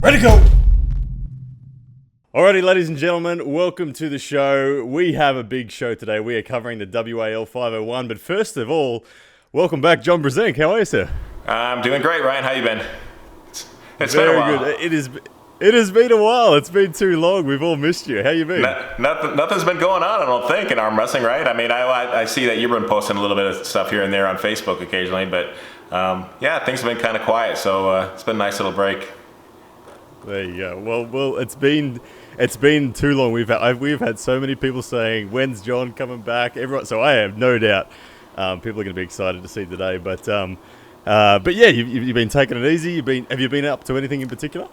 Ready to go! Alrighty, ladies and gentlemen, welcome to the show. We have a big show today. We are covering the WAL 501, but first of all, welcome back, John Brzenk. How are you, sir? I'm doing great, Ryan. How you been? It's Very been a while. good. It has been a while. It's been too long. We've all missed you. How you been? Nothing's been going on, I don't think, in arm wrestling, right? I mean, I see that you've been posting a little bit of stuff here and there on Facebook occasionally, but yeah, things have been kind of quiet, so it's been a nice little break. There you go. Well, it's been too long. We've had so many people saying, "When's John coming back?" Everyone. So I have no doubt people are going to be excited to see today. But yeah, you've been taking it easy. Have you been up to anything in particular?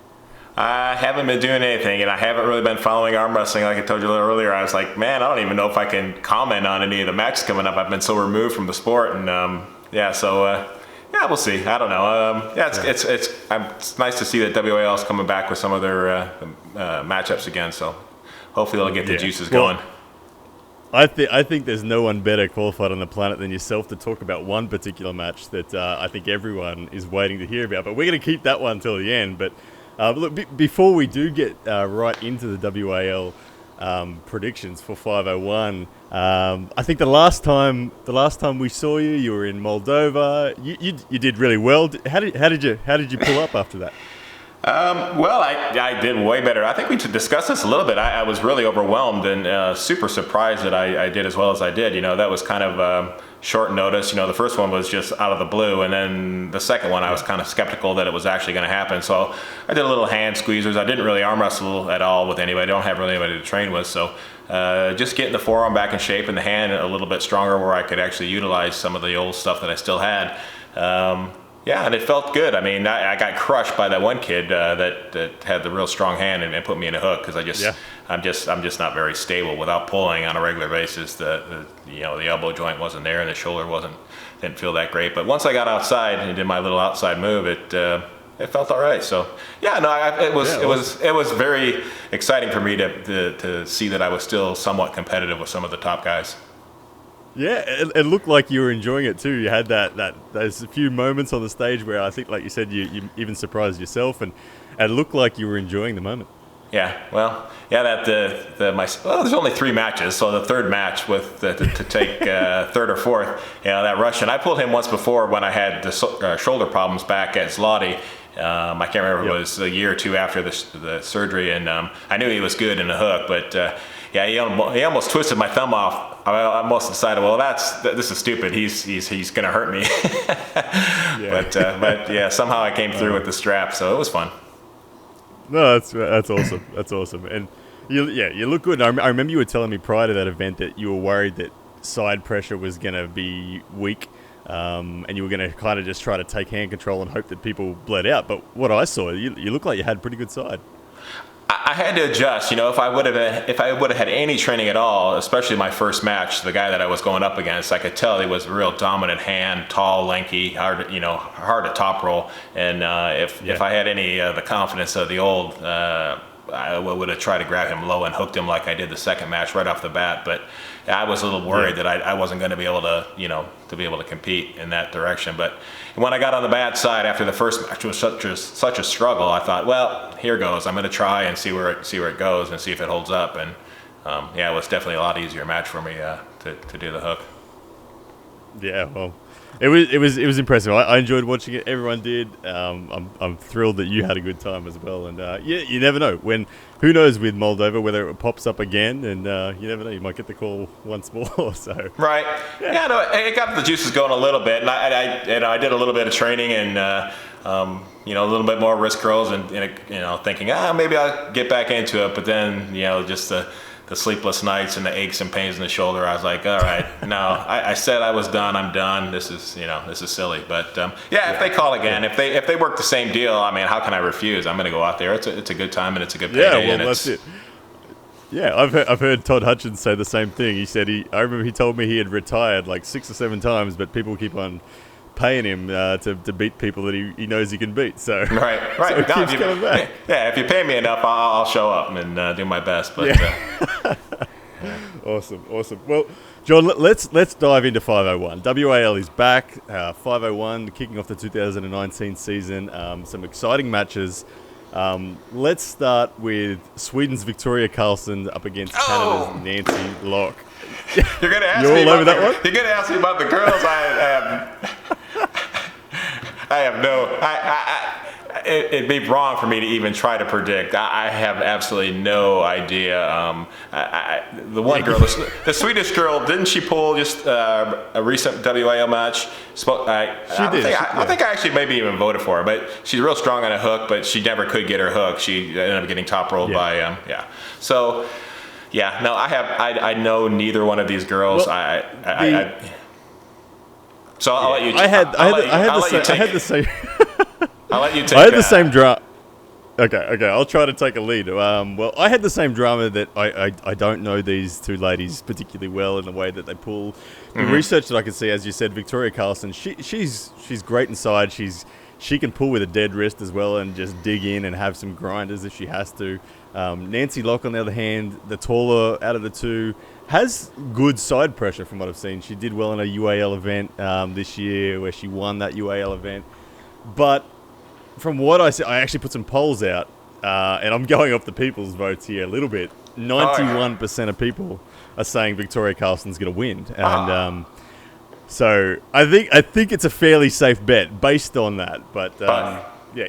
I haven't been doing anything, and I haven't really been following arm wrestling. Like I told you a little earlier, I was like, man, I don't even know if I can comment on any of the matches coming up. I've been so removed from the sport, and yeah, we'll see. I don't know. It's nice to see that WAL is coming back with some of their matchups again. So hopefully they'll get the juices going. I think there's no one better qualified on the planet than yourself to talk about one particular match that I think everyone is waiting to hear about. But we're going to keep that one till the end. But look, before we do get right into the WAL predictions for 501, I think the last time we saw you, you were in Moldova. You did really well. How did you pull up after that? Well, I did way better. I think we should discuss this a little bit. I was really overwhelmed and super surprised that I did as well as I did. You know, that was kind of short notice. You know, the first one was just out of the blue, and then the second one I was kind of skeptical that it was actually going to happen. So I did a little hand squeezers. I didn't really arm wrestle at all with anybody. I don't have really anybody to train with. So just getting the forearm back in shape and the hand a little bit stronger where I could actually utilize some of the old stuff that I still had. Yeah, and it felt good. I mean, I got crushed by that one kid that had the real strong hand and put me in a hook because I'm just not very stable without pulling on a regular basis. The elbow joint wasn't there and the shoulder didn't feel that great. But once I got outside and did my little outside move, it felt all right. So yeah, no, it was very exciting for me to see that I was still somewhat competitive with some of the top guys. Yeah, it looked like you were enjoying it too. You had those few moments on the stage where I think, like you said, you even surprised yourself, and it looked like you were enjoying the moment. Yeah, well, yeah, there's only 3 matches, so the third match to take third or fourth, that Russian, I pulled him once before when I had the shoulder problems back at Zloty. I can't remember, It was a year or two after the surgery, and I knew he was good in the hook, but yeah, he almost twisted my thumb off. I almost decided, well, this is stupid. He's gonna hurt me. But yeah, somehow I came through with the strap, so it was fun. No, that's awesome. That's awesome. And you look good. I remember you were telling me prior to that event that you were worried that side pressure was gonna be weak. And you were going to kind of just try to take hand control and hope that people bled out. But what I saw, you look like you had pretty good side. I had to adjust. If I would have had any training at all, especially my first match, the guy that I was going up against, I could tell he was a real dominant hand, tall, lanky, hard to top roll. And if I had any the confidence of the old, I would have tried to grab him low and hooked him like I did the second match right off the bat. But I was a little worried that I wasn't going to be able to compete in that direction. But when I got on the bad side after the first match was such a struggle, I thought, well, here goes. I'm going to try and see where it goes and see if it holds up. And it was definitely a lot easier match for me to do the hook. Yeah, well, it was impressive. I enjoyed watching it. Everyone did. I'm thrilled that you had a good time as well. And you never know who knows with Moldova whether it pops up again, and you never know, you might get the call once more. So right, yeah, no, it got the juices going a little bit, and I did a little bit of training and a little bit more wrist curls and thinking maybe I'll get back into it, but then just the sleepless nights and the aches and pains in the shoulder, I was like, all right, no, I said I was done. I'm done. This is silly. But if they call again, if they work the same deal, I mean, how can I refuse? I'm going to go out there. It's a good time and it's a good payday. Yeah, well, that's it. Yeah, I've heard Todd Hutchins say the same thing. He said I remember he told me he had retired like 6 or 7 times, but people keep on paying him to beat people that he knows he can beat. So right. So he keeps coming back. Yeah, if you pay me enough, I'll show up and do my best. But Awesome. Well, John, let's dive into 501. WAL is back. 501 kicking off the 2019 season. Some exciting matches. Let's start with Sweden's Victoria Karlsson up against Canada's Nancy Locke. You're gonna ask You're me all over about that one? You're gonna ask me about the girls. I have no. It'd be wrong for me to even try to predict. I have absolutely no idea. The one girl, the Swedish girl, didn't she pull just a recent WAL match? I think I actually maybe even voted for her, but she's real strong on a hook, but she never could get her hook. She ended up getting top rolled by So, yeah, no, I know neither one of these girls. Well, I'll let you. I had the same. I'll let you take. I had the same drama. Okay, I'll try to take a lead. Well, I had the same drama that I don't know these two ladies particularly well in the way that they pull. The research that I can see, as you said, Victoria Karlsson, she's great inside. She can pull with a dead wrist as well and just dig in and have some grinders if she has to. Nancy Locke, on the other hand, the taller out of the two, has good side pressure from what I've seen. She did well in a UAL event this year where she won that UAL event. But from what I see, I actually put some polls out, and I'm going off the people's votes here a little bit. 91% of people are saying Victoria Karlsson's going to win, and so I think it's a fairly safe bet based on that. But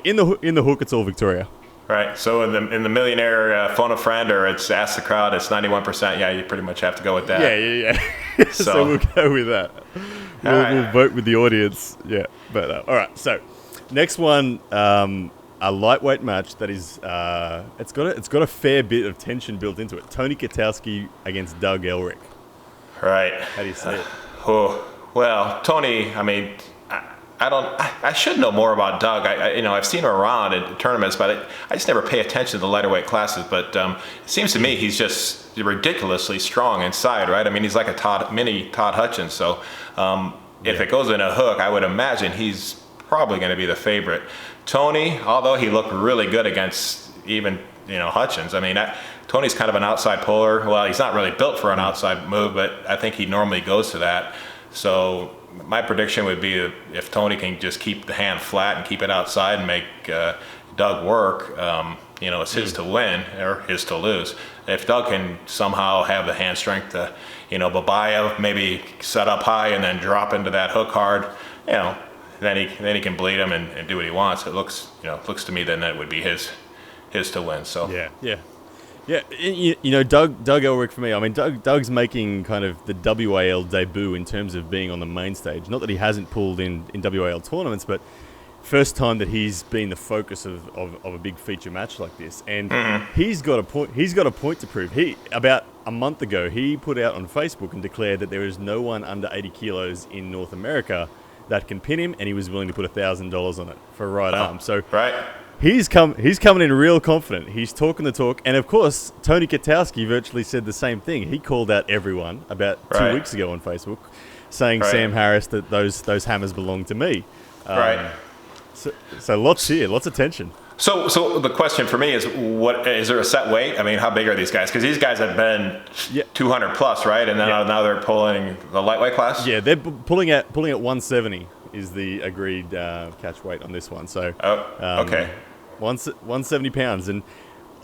in the hook, it's all Victoria. Right. So in the millionaire phone a friend, or it's ask the crowd, it's 91%. Yeah, you pretty much have to go with that. Yeah. So we'll go with that. We'll vote with the audience. Yeah. But all right. So. Next one, a lightweight match that is it's got a fair bit of tension built into it. Tony Katowski against Doug Elric. Right. How do you see it? Well, Tony. I mean, I should know more about Doug. I've seen him around at tournaments, but I just never pay attention to the lighter weight classes. But it seems to me he's just ridiculously strong inside, right? I mean, he's like a mini Todd Hutchins. So if it goes in a hook, I would imagine he's probably going to be the favorite. Tony, although he looked really good against even Hutchins. I mean, Tony's kind of an outside puller. Well, he's not really built for an outside move, but I think he normally goes to that. So my prediction would be that if Tony can just keep the hand flat and keep it outside and make Doug work, it's his to win or his to lose. If Doug can somehow have the hand strength to, Babayev maybe set up high and then drop into that hook hard, then he can bleed him and do what he wants. It looks to me then that would be his to win. So yeah. Doug Elric for me. I mean, Doug's making kind of the WAL debut in terms of being on the main stage. Not that he hasn't pulled in WAL tournaments, but first time that he's been the focus of a big feature match like this. And he's got a point. He's got a point to prove. About a month ago, he put out on Facebook and declared that there is no one under 80 kilos in North America that can pin him, and he was willing to put $1,000 on it for a right arm. So he's coming in real confident. He's talking the talk, and of course, Tony Katowski virtually said the same thing. He called out everyone about 2 weeks ago on Facebook, saying Sam Harris that those hammers belong to me. So lots here, lots of tension. So the question for me is, what is there a set weight? I mean, how big are these guys? Because these guys have been 200 plus, right? And now they're pulling the lightweight class. Yeah, they're pulling at 170 is the agreed catch weight on this one. So 170 pounds. And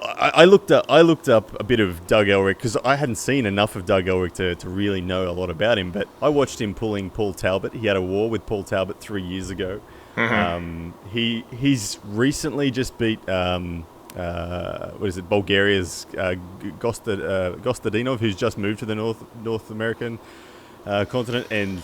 I looked up a bit of Doug Elric because I hadn't seen enough of Doug Elric to really know a lot about him. But I watched him pulling Paul Talbot. He had a war with Paul Talbot 3 years ago. He's recently just beat Bulgaria's Gostadinov, who's just moved to the North American continent, and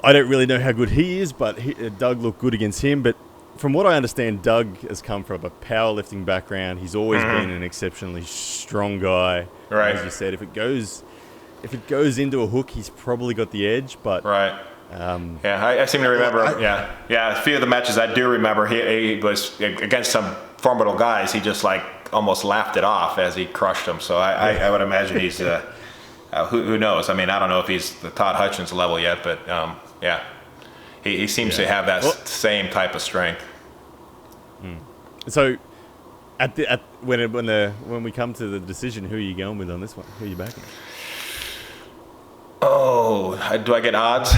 I don't really know how good he is, but Doug looked good against him. But from what I understand, Doug has come from a powerlifting background. He's always been an exceptionally strong guy. Right. As you said, if it goes into a hook, he's probably got the edge. But I seem to remember. A few of the matches I do remember. He was against some formidable guys. He just almost laughed it off as he crushed them. So I would imagine he's who knows. I mean, I don't know if he's the Todd Hutchins level yet, but he seems to have that same type of strength. So when we come to the decision, who are you going with on this one? Who are you backing? Oh, do I get odds?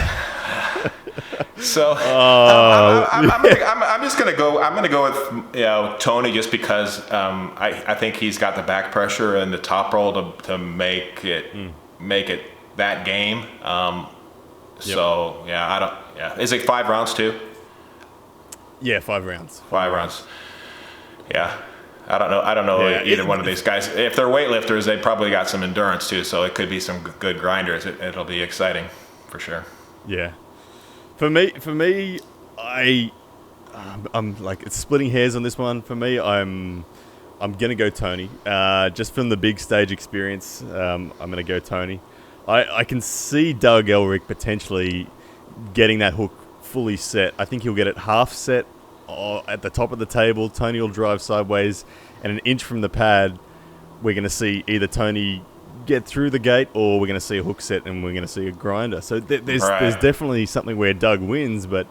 So Oh. I'm just gonna go. I'm gonna go with Tony just because I think he's got the back pressure and the top roll to make it that game. So yeah, I don't. Yeah, is it 5 rounds too? Yeah, 5 rounds. 5 rounds. Yeah. I don't know either one of these guys. If they're weightlifters, they probably got some endurance too, so it could be some good grinders. It'll be exciting for sure. Yeah. For me, I'm like, it's splitting hairs on this one. For me, I'm gonna go Tony. Just from the big stage experience, I'm gonna go Tony. I can see Doug Elric potentially getting that hook fully set. I think he'll get it half set at the top of the table. Tony will drive sideways, and an inch from the pad, we're going to see either Tony get through the gate, or we're going to see a hook set, and we're going to see a grinder. So there's definitely something where Doug wins, but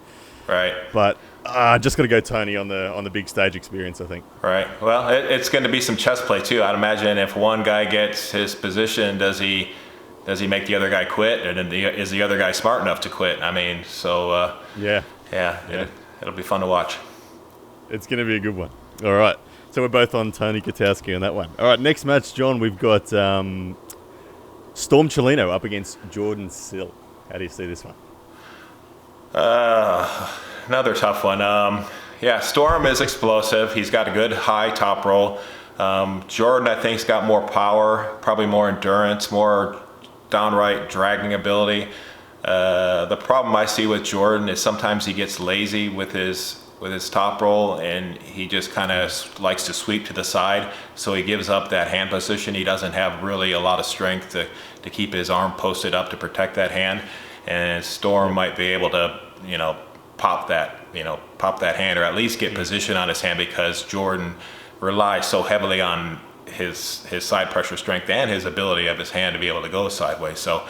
just got to go Tony on the big stage experience, I think. Right. Well, it's going to be some chess play too. I'd imagine if one guy gets his position, does he make the other guy quit, and is the other guy smart enough to quit? I mean, so it'll be fun to watch. It's going to be a good one. All right. So we're both on Tony Kotowski on that one. All right, next match, John, we've got Storm Chelino up against Jordan Sill. How do you see this one? Another tough one. Storm is explosive. He's got a good high top roll. Jordan, I think, has got more power, probably more endurance, more downright dragging ability. The problem I see with Jordan is sometimes he gets lazy with his top roll, and he just kind of likes to sweep to the side, so he gives up that hand position. He doesn't have really a lot of strength to keep his arm posted up to protect that hand, and Storm might be able to pop that hand, or at least get position on his hand, because Jordan relies so heavily on his side pressure strength and his ability of his hand to be able to go sideways. So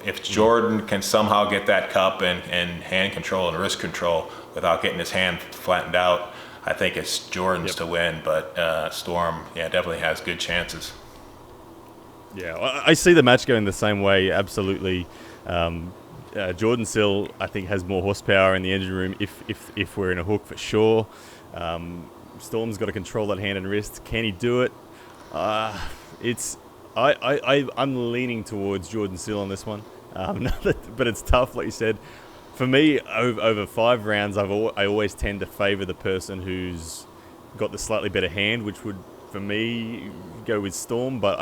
if Jordan can somehow get that cup and hand control and wrist control without getting his hand flattened out, I think it's Jordan's to win. But Storm, definitely has good chances. Yeah, I see the match going the same way, absolutely. Jordan Sill, I think, has more horsepower in the engine room if we're in a hook, for sure. Storm's got to control that hand and wrist. Can he do it? I'm leaning towards Jordan Sill on this one, but it's tough, like you said. For me, over 5 rounds, I always tend to favour the person who's got the slightly better hand, which would, for me, go with Storm. But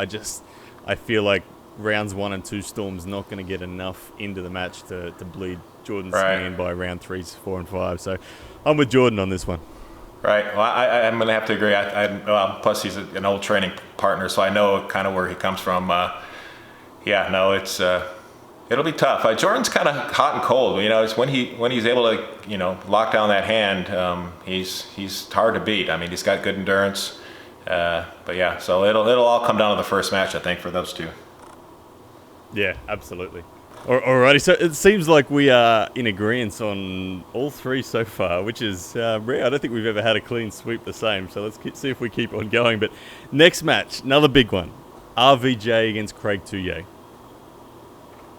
I feel like rounds 1 and 2, Storm's not going to get enough into the match to bleed Jordan's hand by round 3, 4, and 5. So I'm with Jordan on this one. Right. Well, I'm going to have to agree. Plus, he's an old training partner, so I know kind of where he comes from. It'll be tough. Jordan's kind of hot and cold. It's when he's able to lock down that hand. He's hard to beat. I mean, he's got good endurance. So it'll all come down to the first match, I think, for those two. Yeah, absolutely. Alrighty, so it seems like we are in agreement on all 3 so far, which is rare. I don't think we've ever had a clean sweep the same, so let's see if we keep on going. But next match, another big one, RVJ against Craig Touye.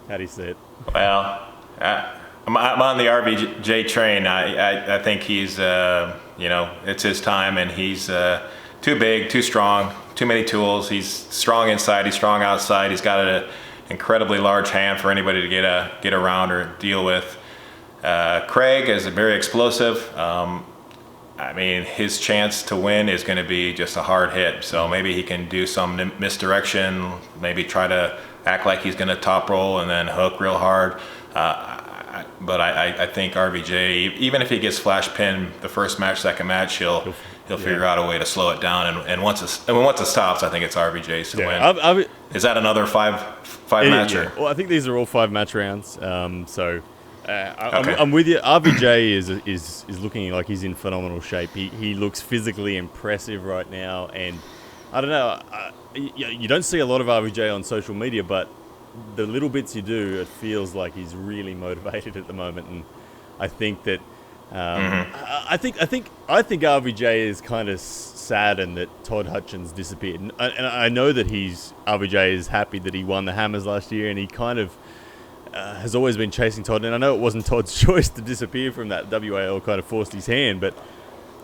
How do you see it? Well, I'm on the RVJ train. I think he's, it's his time, and he's too big, too strong, too many tools. He's strong inside, he's strong outside. He's got an incredibly large hand for anybody to get around or deal with. Craig is very explosive. His chance to win is going to be just a hard hit. So maybe he can do some misdirection, maybe try to act like he's going to top roll and then hook real hard. But I think RVJ, even if he gets flash pinned the first match, second match, he'll figure out a way to slow it down. And once it stops, I think it's RVJ's to win. Is that another five match? Yeah. Well, I think these are all 5 match rounds. I'm with you. RVJ is looking like he's in phenomenal shape. He looks physically impressive right now, and I don't know. You don't see a lot of RVJ on social media, but the little bits you do, it feels like he's really motivated at the moment. And I think that I think RVJ is kind of saddened that Todd Hutchins disappeared, and I know that RVJ is happy that he won the Hammers last year, and he kind of has always been chasing Todd, and I know it wasn't Todd's choice to disappear from that. WAL kind of forced his hand, but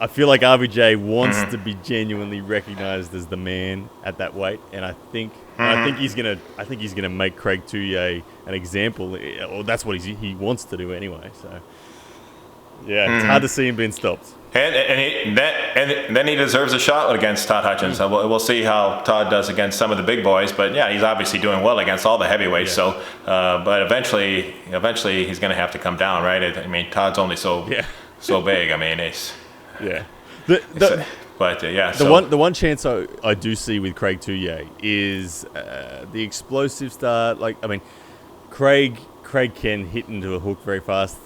I feel like RVJ wants to be genuinely recognised as the man at that weight, and I think he's gonna make Craig Touye an example, or that's what he wants to do anyway. So yeah, it's hard to see him being stopped. And then he deserves a shot against Todd Hutchins. So we'll see how Todd does against some of the big boys. But yeah, he's obviously doing well against all the heavyweights. Yeah. So, but eventually he's going to have to come down, right? I mean, Todd's only so big. I mean, it's the one chance I do see with Craig Touye is the explosive start. Like, I mean, Craig can hit into a hook very fast.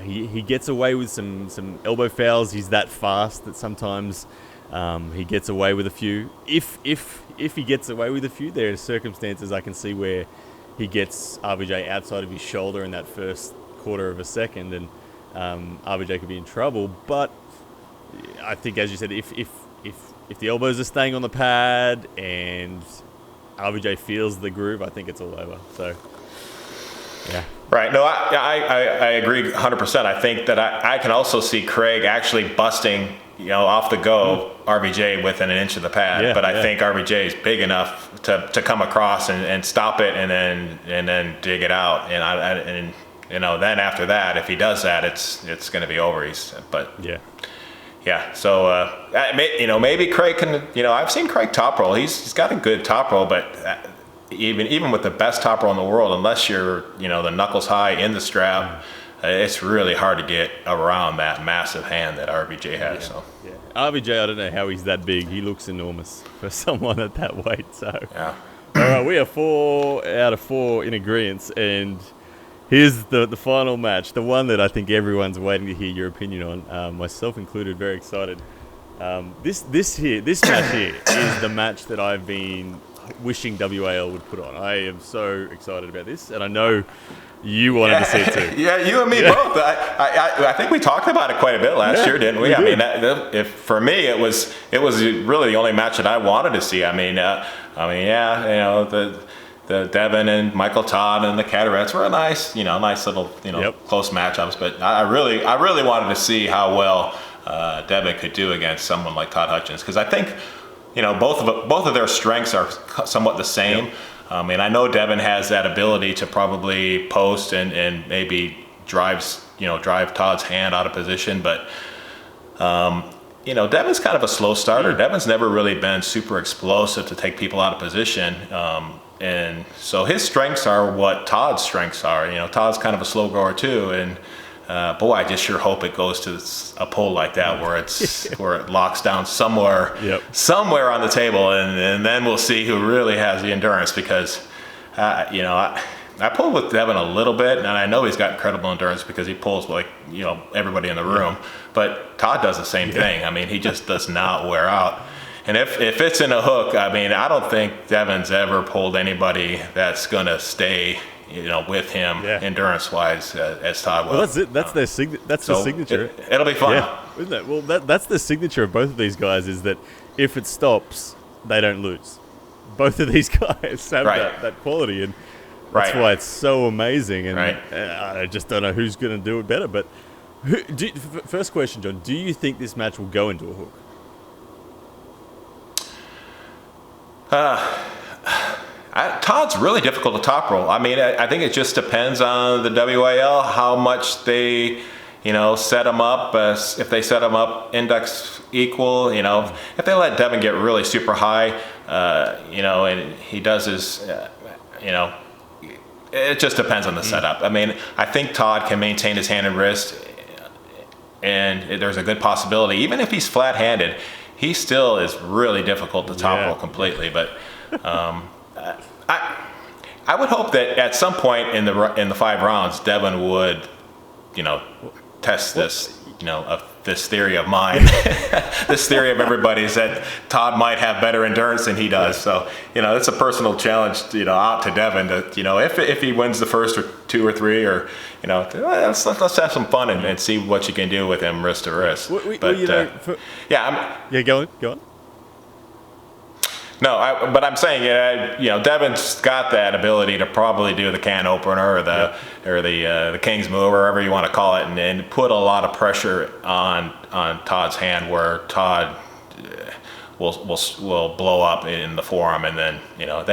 He gets away with some elbow fouls. He's that fast that sometimes he gets away with a few. If he gets away with a few, there are circumstances I can see where he gets RVJ outside of his shoulder in that first quarter of a second, and RVJ could be in trouble. But I think, as you said, if the elbows are staying on the pad and RVJ feels the groove, I think it's all over. So. Yeah. Right. No, I agree 100%. I think that I can also see Craig actually busting, off the go RVJ within an inch of the pad. But I think RVJ is big enough to come across and stop it and then dig it out. And then after that, if he does that, it's going to be over. Yeah. So maybe Craig can. I've seen Craig top roll. He's got a good top roll, but. Even with the best top roll in the world, unless you're, the knuckles high in the strap, it's really hard to get around that massive hand that RVJ has. So RVJ, I don't know how he's that big. He looks enormous for someone at that weight. So yeah. All right, we are 4 out of 4 in agreement, and here's the final match, the one that I think everyone's waiting to hear your opinion on. Myself included, very excited. This match here is the match that I've been wishing WAL would put on. I am so excited about this, and I know you wanted to see it too. Yeah, you and me both. I think we talked about it quite a bit last year, didn't we? I mean, for me, it was really the only match that I wanted to see. The Devin and Michael Todd and the Cataracts were a nice little close matchups. But I really wanted to see how well Devin could do against someone like Todd Hutchins, because I think. Both of their strengths are somewhat the same. Yep. And I know Devin has that ability to probably post and maybe drive Todd's hand out of position. But, Devin's kind of a slow starter. Devin's never really been super explosive to take people out of position. And so his strengths are what Todd's strengths are. Todd's kind of a slow goer too. And, I just sure hope it goes to a pull like that where it locks down somewhere on the table, and then we'll see who really has the endurance, because I pulled with Devin a little bit, and I know he's got incredible endurance because he pulls like everybody in the room. But Todd does the same thing. I mean, he just does not wear out. And if it's in a hook, I mean, I don't think Devin's ever pulled anybody that's gonna stay with him endurance-wise as Todd will. Well, that's it. That's their the signature. It'll be fun, isn't it? Well, that's the signature of both of these guys, is that if it stops, they don't lose. Both of these guys have that quality, and that's why it's so amazing. And I just don't know who's going to do it better. But first question, John, do you think this match will go into a hook? Todd's really difficult to top roll. I mean, I think it just depends on the WAL, how much they, set him up. If they set him up index equal, if they let Devin get really super high, and he does his, it just depends on the setup. I mean, I think Todd can maintain his hand and wrist, and there's a good possibility, even if he's flat-handed, he still is really difficult to top roll completely. But I would hope that at some point in the 5 rounds, Devin would, test this, this theory of mine, this theory of everybody's that Todd might have better endurance than he does. So, it's a personal challenge, out to Devin to, if he wins the first or 2 or 3, or, let's have some fun and see what you can do with him wrist to wrist. Go on. No, but I'm saying, Devin's got that ability to probably do the can opener or the King's move, or whatever you want to call it, and put a lot of pressure on Todd's hand, where Todd will blow up in the forearm, and then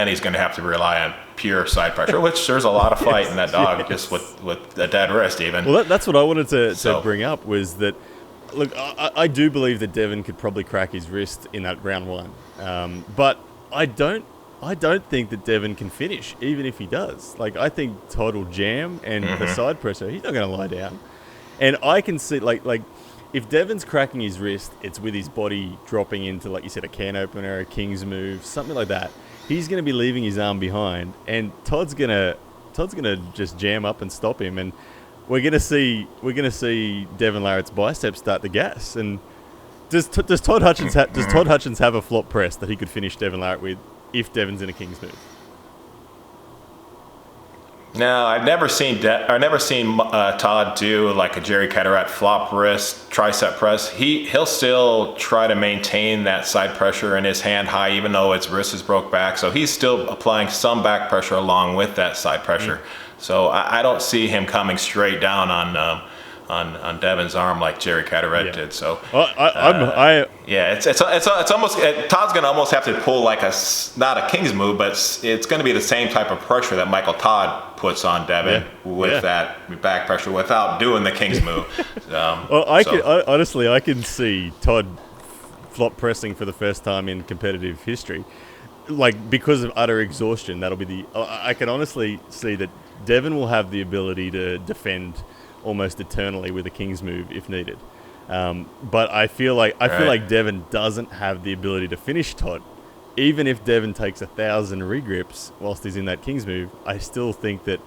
he's going to have to rely on pure side pressure, which there's a lot of fight in that dog, just with a dead wrist even. Well, that's what I wanted to bring up, was that, look, I do believe that Devin could probably crack his wrist in that round one. But I don't think that Devin can finish, even if he does. Like, I think Todd will jam, and the side pressure, he's not going to lie down. And I can see, like if Devin's cracking his wrist, it's with his body dropping into, like you said, a can opener, a King's move, something like that. He's going to be leaving his arm behind, and Todd's gonna just jam up and stop him, and we're gonna see Devin Larratt's biceps start to gas. And does Todd Hutchins have a flop press that he could finish Devin Larratt with if Devin's in a King's move? No, I've never seen Todd do like a Jerry Cataract flop wrist tricep press. He'll still try to maintain that side pressure in his hand high, even though his wrist is broke back. So he's still applying some back pressure along with that side pressure. So I don't see him coming straight down on Devin's arm like Jerry Cataract did. So it's almost Todd's going to almost have to pull like not a King's move, but it's going to be the same type of pressure that Michael Todd puts on Devin with that back pressure without doing the King's move. I can see Todd flop pressing for the first time in competitive history, like, because of utter exhaustion. I can honestly see that Devin will have the ability to defend almost eternally with a King's move if needed. But I feel like Devin doesn't have the ability to finish Todd. Even if Devin takes 1,000 regrips whilst he's in that King's move, I still think that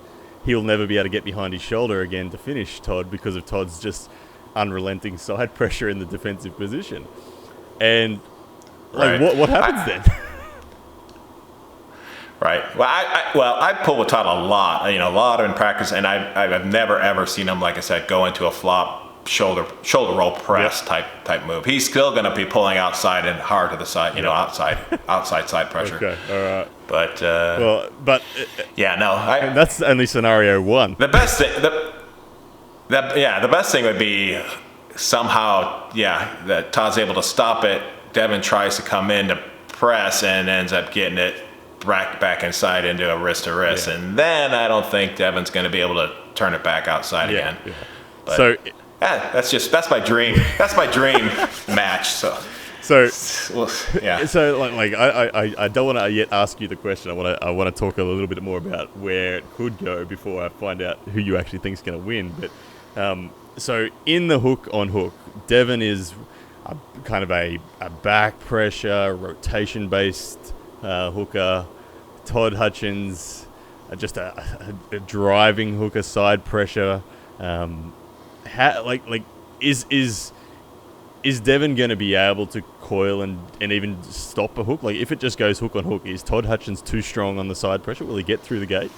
he'll never be able to get behind his shoulder again to finish Todd, because of Todd's just unrelenting side pressure in the defensive position. And what happens then? Right. Well, I pull with Todd a lot in practice, and I've never ever seen him, like I said, go into a flop shoulder roll press type move. He's still going to be pulling outside and hard to the side, outside side pressure. Okay, all right. But that's only scenario one. The best thing, the best thing would be somehow, that Todd's able to stop it. Devin tries to come in to press and ends up getting it back inside into a wrist to wrist, and then I don't think Devin's going to be able to turn it back outside again. Yeah. But, that's my dream. That's my dream match. So I don't want to yet ask you the question. I want to talk a little bit more about where it could go before I find out who you actually think is going to win. But so in the hook on hook, Devin is kind of a back pressure rotation based hooker. Todd Hutchins, just a driving hooker, side pressure. Is Devin going to be able to coil and even stop a hook? Like, if it just goes hook on hook, is Todd Hutchins too strong on the side pressure? Will he get through the gate?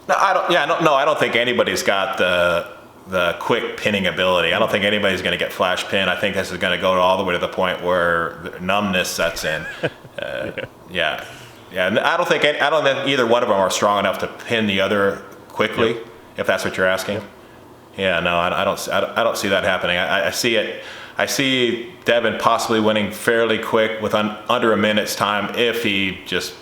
No, I don't think anybody's got the quick pinning ability. I don't think anybody's going to get flash pin. I think this is going to go all the way to the point where numbness sets in. And I don't think either one of them are strong enough to pin the other quickly, if that's what you're asking. Yeah, no, I don't see that happening. I see it. I see Devin possibly winning fairly quick with under a minute's time if he just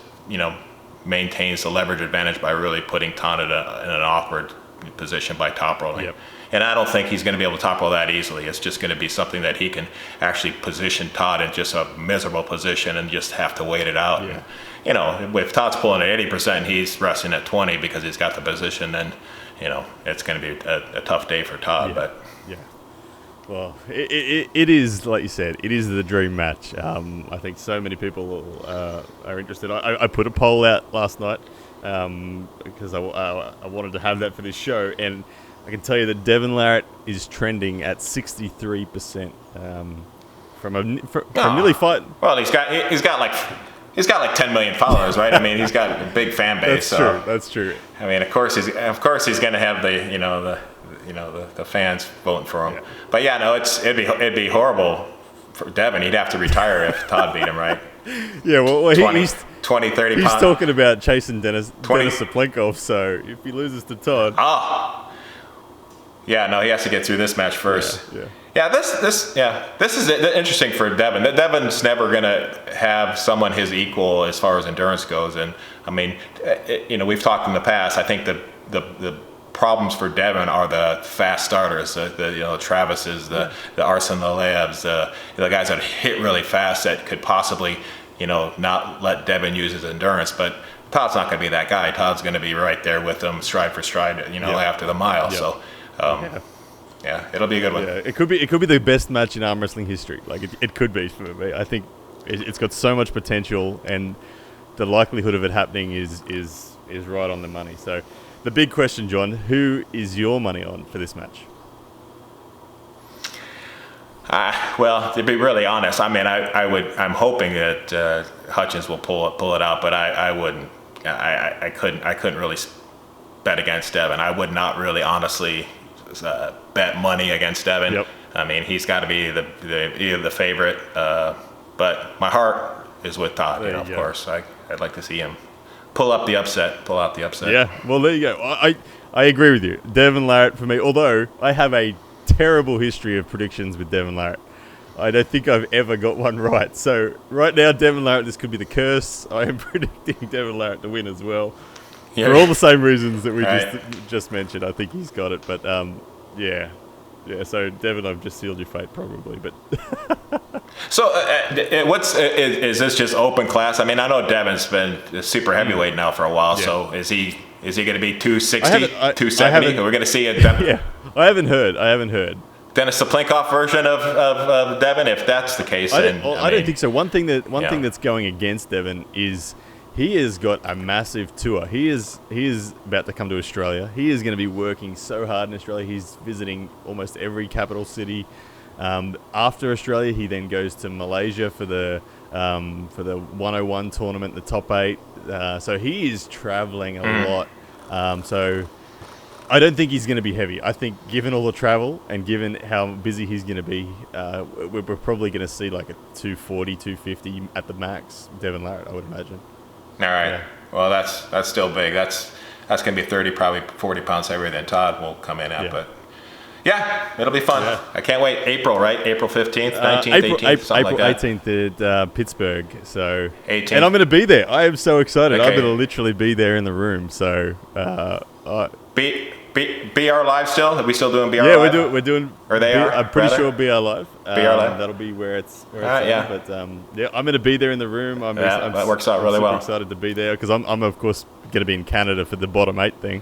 maintains the leverage advantage by really putting Todd in an awkward position by top rolling. Yep. And I don't think he's going to be able to top roll that easily. It's just going to be something that he can actually position Todd in just a miserable position and just have to wait it out. Yeah. And, if Todd's pulling at 80% and he's resting at 20 because he's got the position, then it's going to be a tough day for Todd. Well, it is, like you said, it is the dream match. I think so many people are interested. I put a poll out last night because I wanted to have that for this show, and I can tell you that Devin Larratt is trending at 63% from nearly five. Well, he's got like 10 million followers, right? I mean, he's got a big fan base. That's true. I mean, of course he's going to have the fans voting for him. Yeah. But it'd be horrible for Devin, he'd have to retire if Todd beat him, right? Yeah, well 20, 30 he's pounds. talking about chasing Denis Saplenkov, so if he loses to Todd... Yeah, no, he has to get through this match first. Yeah. This is interesting for Devin. Devin's never going to have someone his equal as far as endurance goes. And, I mean, we've talked in the past. I think the problems for Devin are the fast starters, the Travises, the Arsen Lalevs, the guys that hit really fast that could possibly, not let Devin use his endurance. But Todd's not going to be that guy. Todd's going to be right there with him, stride for stride, after the mile. Yeah. So... it'll be a good one. Yeah, it could be the best match in arm wrestling history. Like it could be for me. I think it's got so much potential, and the likelihood of it happening is right on the money. So, the big question, John, who is your money on for this match? Well, to be really honest, I mean, I'm hoping that Hutchins will pull it out, but I wouldn't. I couldn't really bet against Devin. I would not really honestly bet money against Devin. Yep. I mean, he's got to be the favorite. But my heart is with Todd. Of course, I'd like to see him pull out the upset. Yeah. Well, there you go. I agree with you. Devin Larratt for me. Although I have a terrible history of predictions with Devin Larratt. I don't think I've ever got one right. So right now, Devin Larratt, this could be the curse. I am predicting Devin Larratt to win as well. Yeah. For all the same reasons that we just mentioned, I think he's got it. But yeah. So Devin, I've just sealed your fate probably. But so is this just open class? I mean, I know Devin's been a super heavyweight now for a while. Yeah. So is he going to be 260, 270? We're going to see a Devin. Yeah, I haven't heard. Dennis Saplenkov version of Devin, if that's the case. I don't think so. One thing that's going against Devin is. He has got a massive tour. He is about to come to Australia. He is going to be working so hard in Australia. He's visiting almost every capital city. After Australia, he then goes to Malaysia for the 101 tournament, the top 8. So he is traveling a lot. So I don't think he's going to be heavy. I think given all the travel and given how busy he's going to be, we're probably going to see like a 240, 250 at the max, Devin Larratt, I would imagine. All right. Yeah. Well, that's still big. That's going to be 30, probably 40 pounds heavier than Todd will come in at. Yeah. But yeah, it'll be fun. Yeah. I can't wait. April, right? April 15th, 19th, 18th, something April like that. 18th at Pittsburgh. So 18th. And I'm going to be there. I am so excited. Okay. I'm going to literally be there in the room. So BR Live still? Are we still doing BR Live? Yeah, we're doing. Or they are? I'm pretty sure BR Live. BR Live. That'll be where it's at. Yeah. But yeah, I'm going to be there in the room. That works out really well. I'm super excited to be there because I'm of course going to be in Canada for the bottom 8 thing.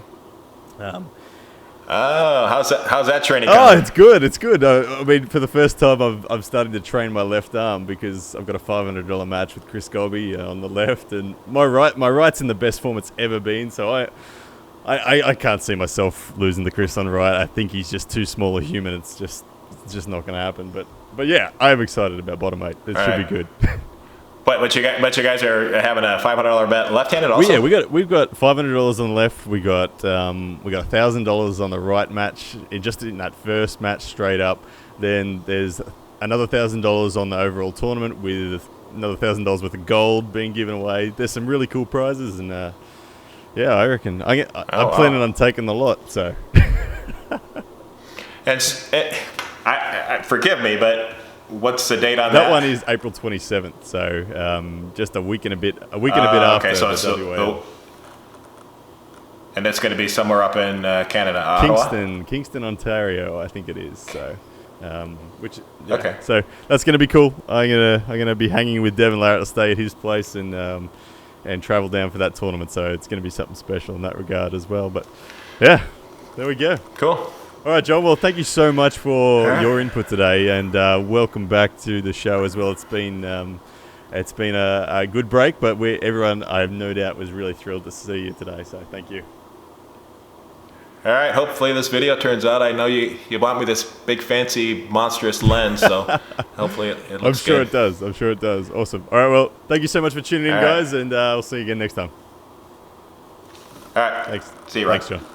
How's that training going? Oh, it's good. It's good. I mean, for the first time, I'm starting to train my left arm because I've got a $500 match with Chris Golby on the left, and my right's in the best form it's ever been. So I can't see myself losing to Chris on right. I think he's just too small a human. It's just not going to happen. But yeah, I'm excited about bottom 8. It should be good. But you guys are having a $500 bet left-handed also. Well, we've got $500 on the left. We got $1,000 on the right match in that first match straight up. Then there's another $1,000 on the overall tournament with another $1,000 worth of gold being given away. There's some really cool prizes and. Yeah, I reckon. I'm planning on taking the lot, so. And forgive me, but what's the date on that? That one is April 27th, so just a week and a bit after. Okay, so it's and that's going to be somewhere up in Canada, Kingston, Ontario, I think it is. So, okay. So that's going to be cool. I'm gonna be hanging with Devin Larratt to stay at his place and travel down for that tournament, so it's going to be something special in that regard as well. But yeah, there we go. Cool. All right, John. Well, thank you so much for your input today, and welcome back to the show as well. It's been a good break, but everyone, I have no doubt, was really thrilled to see you today. So thank you. All right. Hopefully this video turns out. I know you bought me this big fancy monstrous lens, so hopefully it looks I'm sure good. I'm sure it does. Awesome. All right. Well, thank you so much for tuning in, guys, and I'll see you again next time. All right. Thanks. See you, Ryan. Thanks, John.